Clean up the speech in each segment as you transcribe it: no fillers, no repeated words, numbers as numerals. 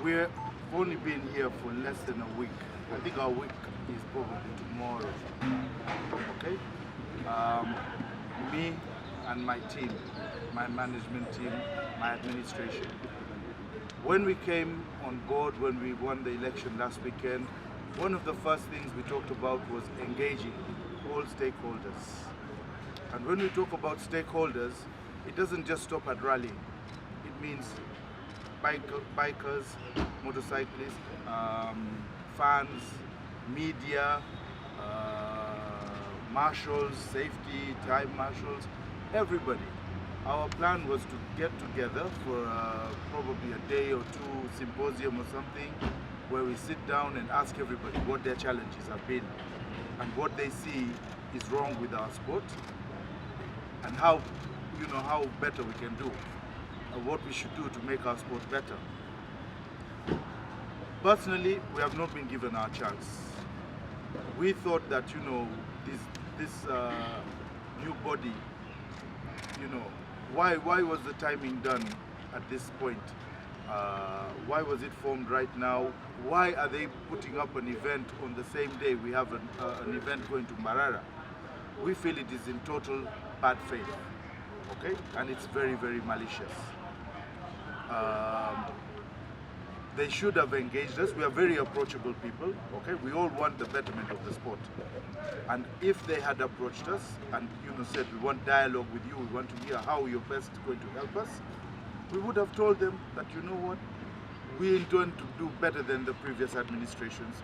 We've only been here for less than a week. I think our week is probably tomorrow. Okay? Me and my team, my management team, my administration. When we came on board, when we won the election last weekend, one of the first things we talked about was engaging all stakeholders. And when we talk about stakeholders, it doesn't just stop at rallying. It means bikers, motorcyclists, fans, media, marshals, safety, time marshals, everybody. Our plan was to get together for probably a day or two symposium or something, where we sit down and ask everybody what their challenges have been and what they see is wrong with our sport, and how better we can do, and what we should do to make our sport better. Personally, we have not been given our chance. We thought that this new body, why was the timing done at this point? Why was it formed right now? Why are they putting up an event on the same day we have an event going to Marara? We feel it is in total bad faith, okay? And it's very, very malicious. They should have engaged us. We are very approachable people, okay? We all want the betterment of the sport. And if they had approached us and said, we want dialogue with you, we want to hear how you're best going to help us, we would have told them that, you know what, we intend to do better than the previous administrations.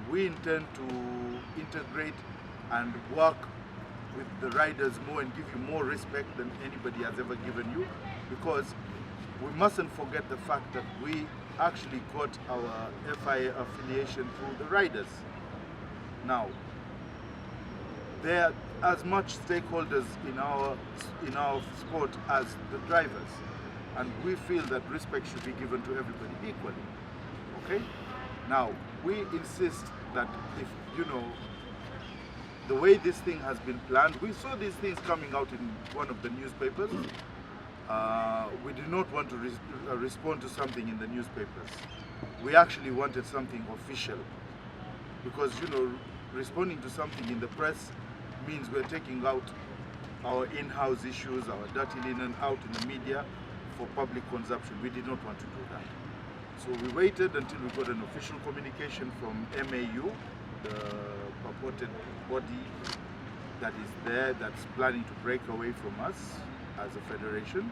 We intend to integrate and work with the riders more and give you more respect than anybody has ever given you, because we mustn't forget the fact that we actually got our FIA affiliation through the riders. Now, there are as much stakeholders in our sport as the drivers, and we feel that respect should be given to everybody equally. Okay? Now, we insist that if the way this thing has been planned, we saw these things coming out in one of the newspapers. We did not want to respond to something in the newspapers. We actually wanted something official, because responding to something in the press means we're taking out our in-house issues, our dirty linen out in the media for public consumption. We did not want to do that. So we waited until we got an official communication from MAU, the purported body that is there, that's planning to break away from us as a federation.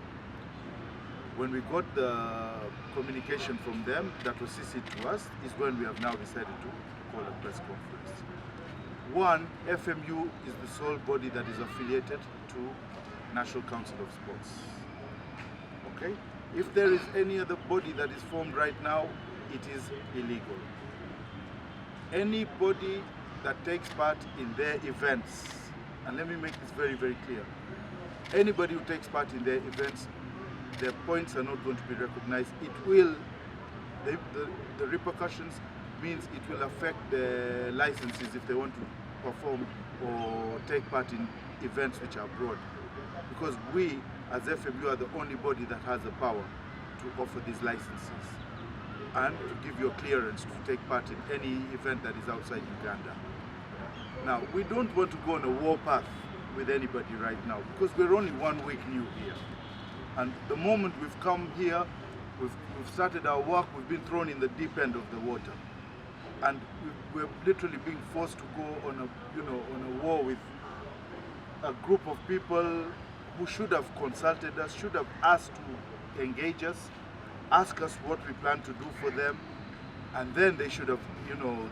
When we got the communication from them that was CC'd to us, is when we have now decided to call a press conference. One, FMU is the sole body that is affiliated to National Council of Sports. Okay? If there is any other body that is formed right now, it is illegal. Anybody that takes part in their events, and let me make this very, very clear, anybody who takes part in their events, their points are not going to be recognized. It will, the repercussions means it will affect the licenses if they want to perform or take part in events which are abroad. Because we, as FMU, are the only body that has the power to offer these licenses and to give you a clearance to take part in any event that is outside Uganda. Now, we don't want to go on a war path with anybody right now, because we're only 1 week new here. And the moment we've come here, we've started our work, we've been thrown in the deep end of the water. And we're literally being forced to go on a war with a group of people who should have consulted us, should have asked to engage us, ask us what we plan to do for them, and then they should have,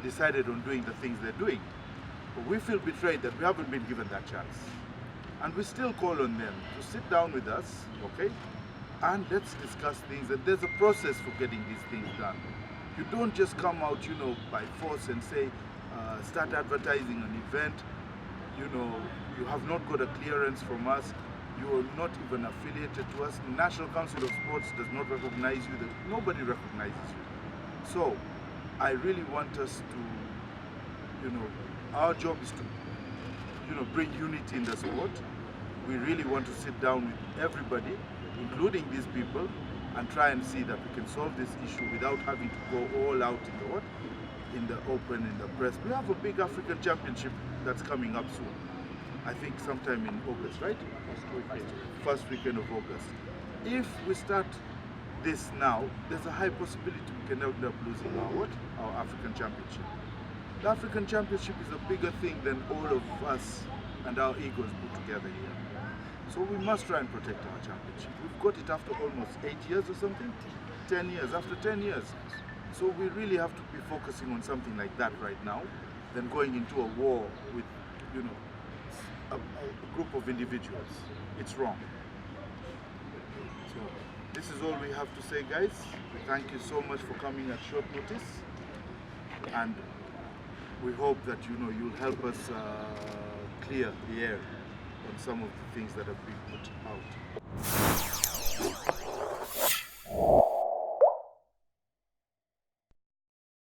decided on doing the things they're doing. But we feel betrayed that we haven't been given that chance. And we still call on them to sit down with us, okay, and let's discuss things. And there's a process for getting these things done. You don't just come out, by force and say, start advertising an event. You have not got a clearance from us. You are not even affiliated to us. The National Council of Sports does not recognize you. Nobody recognizes you. So, I really want us to, our job is to, bring unity in the sport. We really want to sit down with everybody, including these people, and try and see that we can solve this issue without having to go all out in the what? In the open, in the press. We have a big African championship that's coming up soon. I think sometime in August, right? First weekend of August. If we start this now, there's a high possibility we can end up losing our what? Our African championship. The African championship is a bigger thing than all of us and our egos put together here. So we must try and protect our championship. We've got it after almost 8 years or something, 10 years, after 10 years. So we really have to be focusing on something like that right now than going into a war with, you know, a group of individuals. It's wrong. So this is all we have to say, guys. Thank you so much for coming at short notice, and we hope that you'll help us clear the air on some of the things that have been put out.